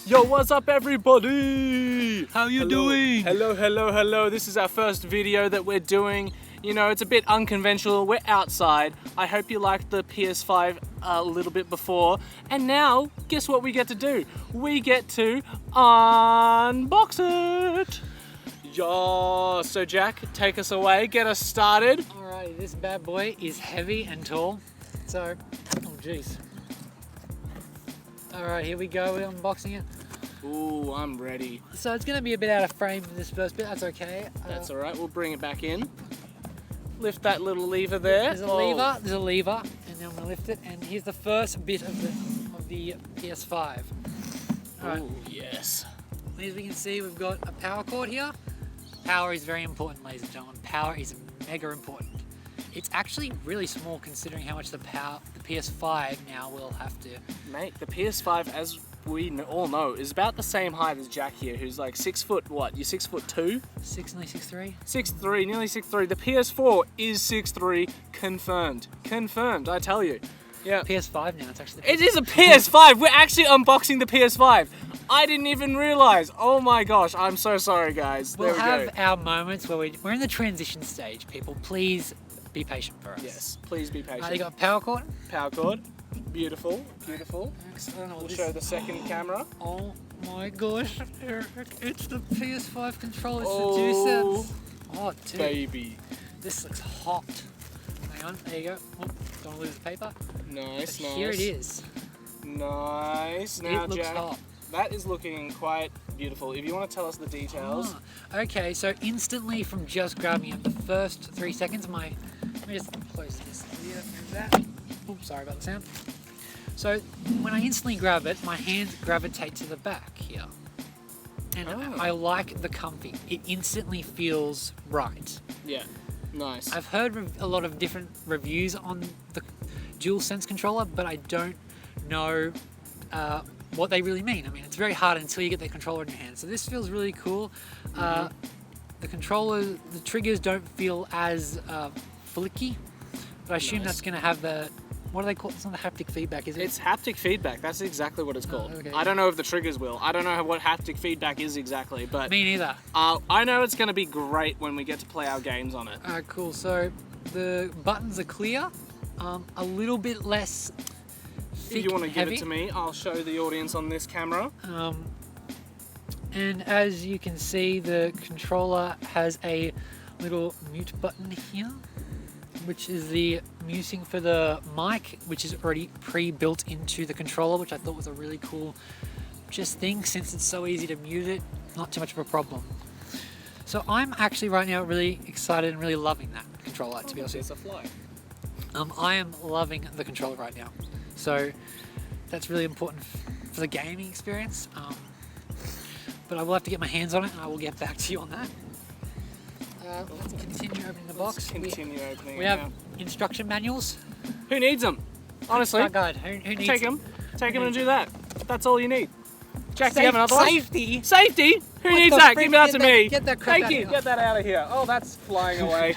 Yo, what's up everybody? How you doing? Hello, hello, hello. This is our first video that we're doing. You know, it's a bit unconventional. We're outside. I hope you liked the PS5 a little bit before. And now, guess what we get to do? We get to unbox it. Yo, so Jack, take us away, get us started. Alrighty, this bad boy is heavy and tall. So, oh jeez. Alright, here we go, we're unboxing it. Ooh, I'm ready. So it's gonna be a bit out of frame in this first bit, that's okay. That's alright, we'll bring it back in. Lift that little lever there. There's a lever, and then I'm gonna lift it, and here's the first bit of the PS5. Alright. Ooh, yes. As we can see, we've got a power cord here. Power is very important, ladies and gentlemen. Power is mega important. It's actually really small considering how much the PS5 now will have to. Mate, the PS5, as we all know, is about the same height as Jack here, who's like 6 foot, what? You're 6'2"? 6, nearly 6'3"? 6'3", nearly 6'3". The PS4 is 6'3", confirmed. Confirmed, I tell you. Yeah. PS5 now, it's actually the It is a PS5! We're actually unboxing the PS5! I didn't even realize. Oh my gosh, I'm so sorry, guys. We'll there we have our moments where we're in the transition stage, people. Please be patient for us. Yes, please be patient. You got a power cord? Power cord. Beautiful, beautiful. Excellent. We'll show the second camera. Oh my gosh, Eric, it's the PS5 controller, it's Oh, the DualSense. Oh, dude. baby. This looks hot. Hang on, there you go. Oh, don't lose the paper. Nice, But nice. here it is. Nice. Now, It looks Jack, hot. that is looking quite beautiful. If you want to tell us the details. Ah, okay, so instantly from just grabbing it, the first 3 seconds, let me just close this here, move that. Oops, sorry about the sound. So when I instantly grab it, my hands gravitate to the back here. And I like the comfy. It instantly feels right. Yeah, nice. I've heard a lot of different reviews on the DualSense controller, but I don't know what they really mean. I mean, it's very hard until you get the controller in your hand. So this feels really cool. The controller, the triggers don't feel as flicky, but I assume that's going to have the, what do they call it? It's not the haptic feedback, is it? It's haptic feedback. That's exactly what it's called. Okay. I don't know if the triggers will. I don't know what haptic feedback is exactly, but Me neither. I know it's going to be great when we get to play our games on it. Alright, cool. So the buttons are clear, a little bit less thick If you want to and give heavy. it to me, I'll show the audience on this camera. And as you can see, the controller has a little mute button here, which is the muting for the mic, which is already pre-built into the controller, which I thought was a really cool thing, since it's so easy to mute it, not too much of a problem. So I'm actually right now really excited and really loving that controller, to be honest with It's a fly. you. I am loving the controller right now. So that's really important for the gaming experience. But I will have to get my hands on it, and I will get back to you on that. Let's continue opening the box. Let's continue opening We it have now. instruction manuals. Who needs them? Honestly, Oh God, who needs take them. Take them and do that. That's all you need. Jack, do you have another one? Safety. Safety? Who What needs the that? frick? Give that Get to that- me. get that crap Thank out you. of here. Get that out of here. Oh, that's flying away.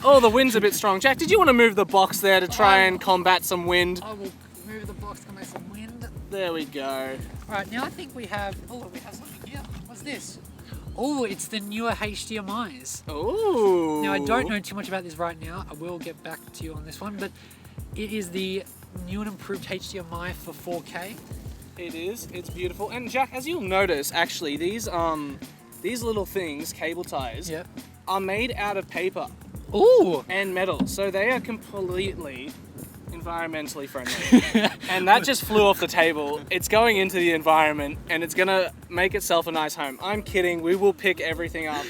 Oh, the wind's a bit strong. Jack, did you want to move the box there to try and combat some wind? I will move the box to make some wind. There we go. Right, now I think we have, we have something here. What's this? Oh, it's the newer HDMIs. Ooh. Now I don't know too much about this right now. I will get back to you on this one, but it is the new and improved HDMI for 4K. It is. It's beautiful. And Jack, as you'll notice, actually, these little things, cable ties, Yep. are made out of paper Ooh. and metal, so they are completely environmentally friendly. And that just flew off the table. It's going into the environment, and it's gonna make itself a nice home. I'm kidding. We will pick everything up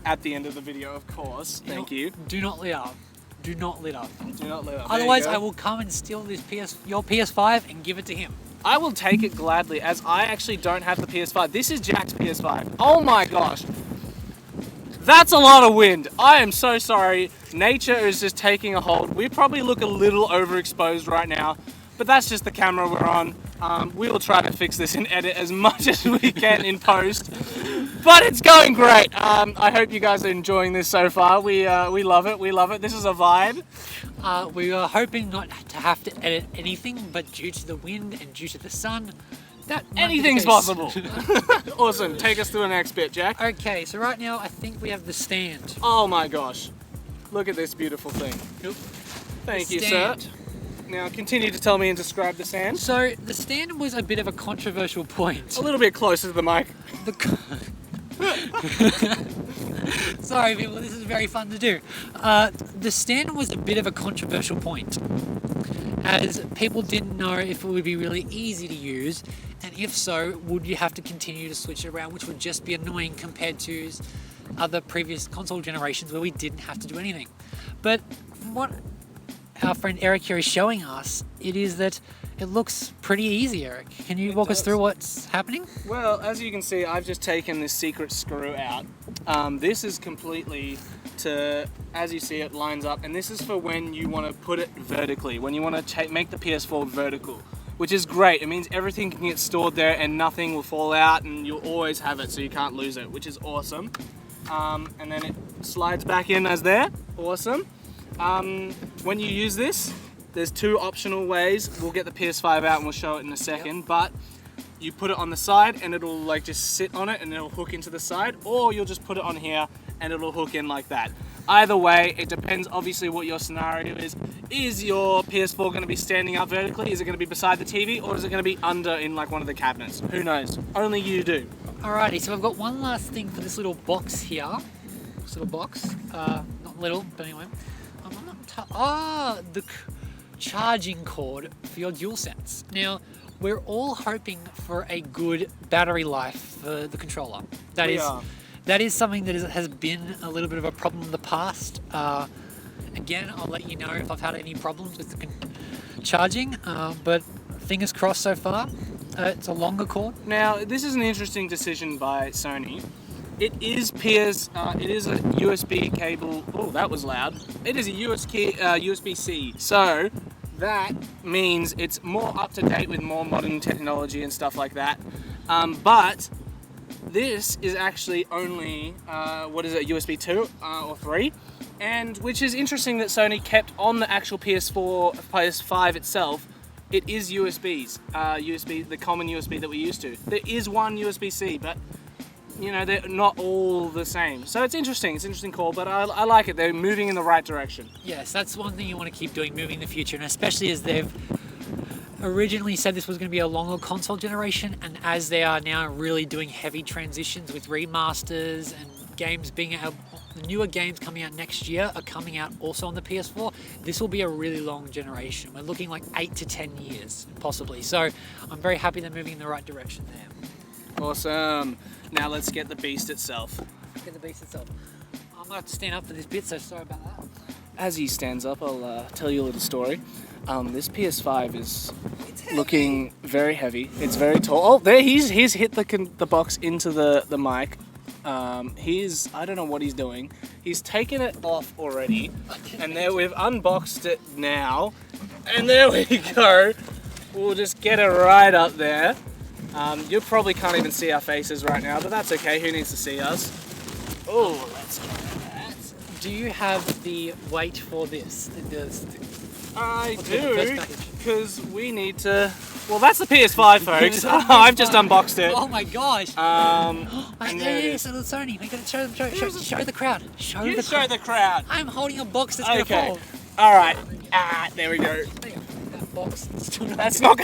at the end of the video, of course. Thank you. Do not lit up. Do not lit up. Do not let up. Otherwise, I will come and steal this your PS5 and give it to him. I will take it gladly, as I actually don't have the PS5. This is Jack's PS5. Oh my gosh. That's a lot of wind. I am so sorry. Nature is just taking a hold. We probably look a little overexposed right now, but that's just the camera we're on. We will try to fix this and edit as much as we can in post, but it's going great. I hope you guys are enjoying this so far. We love it. We love it. This is a vibe. We are hoping not to have to edit anything, but due to the wind and due to the sun, that might be the Anything's case. possible. Awesome. Take us through the next bit, Jack. Okay, so right now I think we have the stand. Oh my gosh. Look at this beautiful thing. Thank you, sir. Stand. Now continue to tell me and describe the stand. So the stand was a bit of a controversial point. A little bit closer to the mic. Sorry people, this is very fun to do. The stand was a bit of a controversial point, as people didn't know if it would be really easy to use, and if so, would you have to continue to switch it around, which would just be annoying compared to other previous console generations where we didn't have to do anything. But from what our friend Eric here is showing us, it is that it looks pretty easy, Eric. Can you walk us through what's happening? Well, as you can see, I've just taken this secret screw out. This is completely to, as you see, it lines up, and this is for when you want to put it vertically, when you want to make the PS4 vertical, which is great. It means everything can get stored there and nothing will fall out, and you'll always have it, so you can't lose it, which is awesome. And then it slides back in as there. Awesome. When you use this, there's two optional ways. We'll get the PS5 out and we'll show it in a second, but you put it on the side and it'll like just sit on it and it'll hook into the side, or you'll just put it on here and it'll hook in like that. Either way, it depends obviously what your scenario is. Is your PS4 going to be standing up vertically? Is it going to be beside the TV, or is it going to be under in like one of the cabinets? Who knows? Only you do. Alrighty, so I've got one last thing for this little box here. This little box, not little, but anyway. The charging cord for your DuelSense. Now, we're all hoping for a good battery life for the controller. That is something that has been a little bit of a problem in the past. Again, I'll let you know if I've had any problems with the charging, but fingers crossed so far. It's a longer cord. Now, this is an interesting decision by Sony. It is it is a USB cable. Oh, that was loud. It is a USB-C. So that means it's more up to date with more modern technology and stuff like that. But this is actually only USB 2 or 3, and which is interesting that Sony kept on the actual PS5 itself. It is USBs, the common USB that we're used to. There is one USB-C, but you know, they're not all the same. So it's an interesting call, but I like it. They're moving in the right direction. Yes, that's one thing you want to keep doing, moving in the future, and especially as they've originally said this was going to be a longer console generation, and as they are now really doing heavy transitions with remasters and games being out, the newer games coming out next year are coming out also on the PS4. This will be a really long generation. We're looking like 8 to 10 years, possibly. So I'm very happy they're moving in the right direction there. Awesome. Now let's get the beast itself. Get the beast itself. I'm going to have to stand up for this bit, so sorry about that. As he stands up, I'll tell you a little story. This PS5 is looking very heavy. It's very tall. Oh, there he's hit the box into the mic. I don't know what he's doing. He's taken it off already, and there we've unboxed it now, and there we go. We'll just get it right up there. You probably can't even see our faces right now, but that's okay. Who needs to see us? Oh, let's get that. Do you have the weight for this? I do, because we need to. Well, that's the PS5, folks. I've just unboxed it. Oh my gosh! Yes, little Sony. We gotta show the crowd. Show the crowd. I'm holding a box that's gonna fall. All right. There we go. That box. That's not.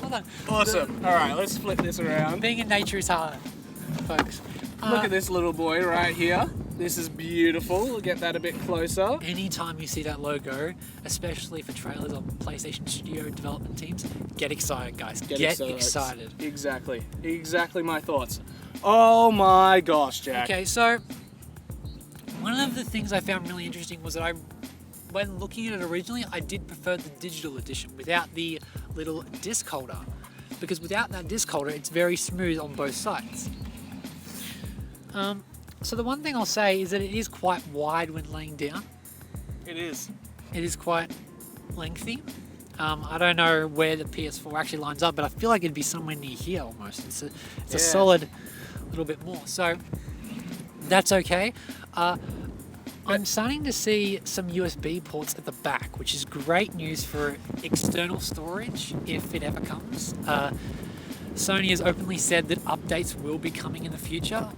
Hold on. Awesome. All right, let's flip this around. Being in nature is hard, folks. Look at this little boy right here. This is beautiful. We'll get that a bit closer. Anytime you see that logo, especially for trailers on PlayStation Studio development teams, get excited, guys. Get excited. Exactly my thoughts. Oh my gosh, Jack. Okay, so one of the things I found really interesting was that when looking at it originally, I did prefer the digital edition without the little disc holder, because without that disc holder, it's very smooth on both sides. So the one thing I'll say is that it is quite wide when laying down. It is. it is quite lengthy. I don't know where the PS4 actually lines up, but I feel like it'd be somewhere near here almost. It's a solid little bit more. So that's okay. I'm starting to see some USB ports at the back, which is great news for external storage if it ever comes. Sony has openly said that updates will be coming in the future,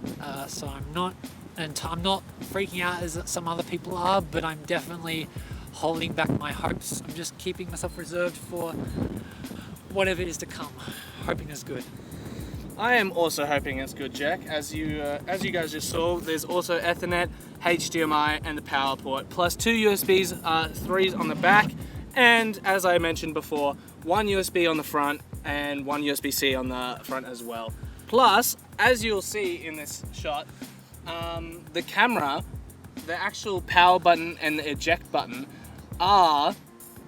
so I'm not freaking out as some other people are, but I'm definitely holding back my hopes. I'm just keeping myself reserved for whatever is to come, hoping it's good. I am also hoping it's good, Jack. As you guys just saw, there's also Ethernet, HDMI, and the power port, plus 2 USBs, 3s on the back, and as I mentioned before, 1 USB on the front and 1 USB-C on the front as well. Plus, as you'll see in this shot, the camera, the actual power button and the eject button are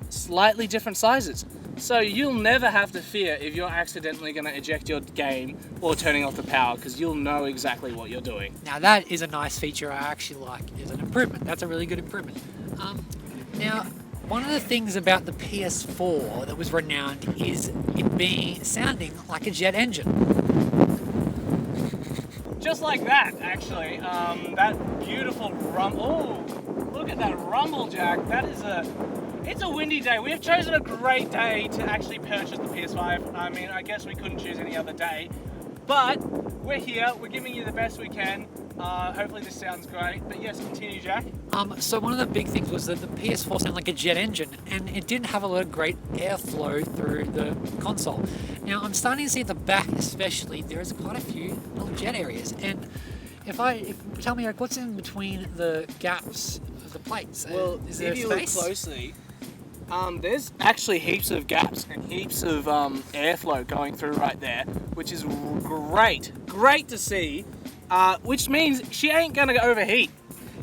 slightly different sizes. So you'll never have to fear if you're accidentally going to eject your game or turning off the power, because you'll know exactly what you're doing. Now that is a nice feature I actually like. It's an improvement. That's a really good improvement. Now, one of the things about the PS4 that was renowned is it sounding like a jet engine. Just like that, actually. That beautiful rumble. Oh, look at that rumble, Jack. It's a windy day. We have chosen a great day to actually purchase the PS5. I mean, I guess we couldn't choose any other day. But we're here. We're giving you the best we can. Hopefully this sounds great. But yes, continue, Jack. So one of the big things was that the PS4 sounded like a jet engine, and it didn't have a lot of great airflow through the console. Now I'm starting to see at the back, especially, there's quite a few little jet areas. And tell me, Eric, what's in between the gaps of the plates? Well, is there if you look space? closely, there's actually heaps of gaps and heaps of airflow going through right there, which is great to see. Which means she ain't gonna overheat.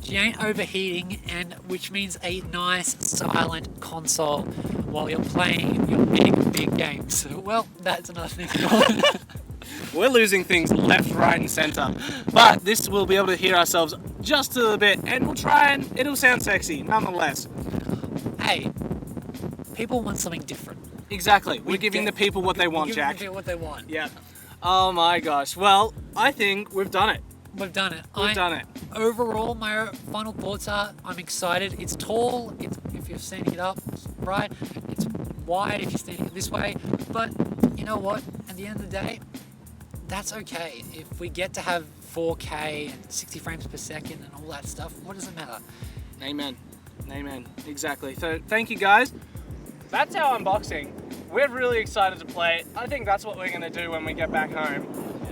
She ain't overheating, and which means a nice silent console while you're playing your big games. Well, that's another thing. We're losing things left, right, and center, but this will be able to hear ourselves just a little bit, and we'll try and it'll sound sexy nonetheless. Hey, people want something different. Exactly. We're giving the people what they want, Jack. People what they want. Yeah. Oh my gosh. Well, I think we've done it. We've done it. We've done it. Overall, my final thoughts are I'm excited. It's tall, if you're standing it up, right? It's wide if you're standing it this way. But you know what? At the end of the day, that's okay. If we get to have 4K and 60 frames per second and all that stuff, what does it matter? Amen. Amen. Exactly. So thank you guys. That's our unboxing. We're really excited to play it. I think that's what we're going to do when we get back home.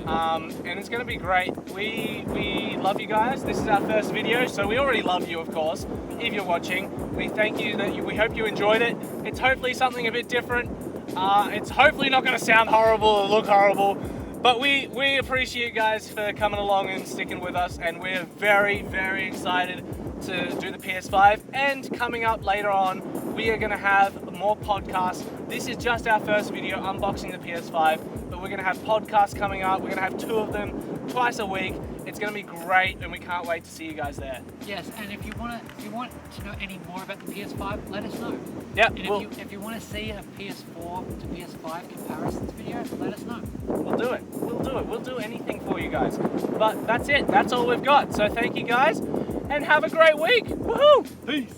And it's going to be great. We love you guys. This is our first video, so we already love you, of course. If you're watching, we thank you. We hope you enjoyed it. It's hopefully something a bit different. It's hopefully not going to sound horrible or look horrible. But we appreciate you guys for coming along and sticking with us. And we're very, very excited to do the PS5. And coming up later on, we are going to have more podcasts. This is just our first video unboxing the PS5, but we're going to have podcasts coming up. We're going to have 2 of them twice a week. It's going to be great, and we can't wait to see you guys there. Yes, and if you want to know any more about the PS5, let us know. Yeah. And if you want to see a PS4 to PS5 comparisons video, let us know. We'll do it. We'll do anything for you guys. But that's it. That's all we've got. So thank you guys, and have a great week. Woohoo! Peace.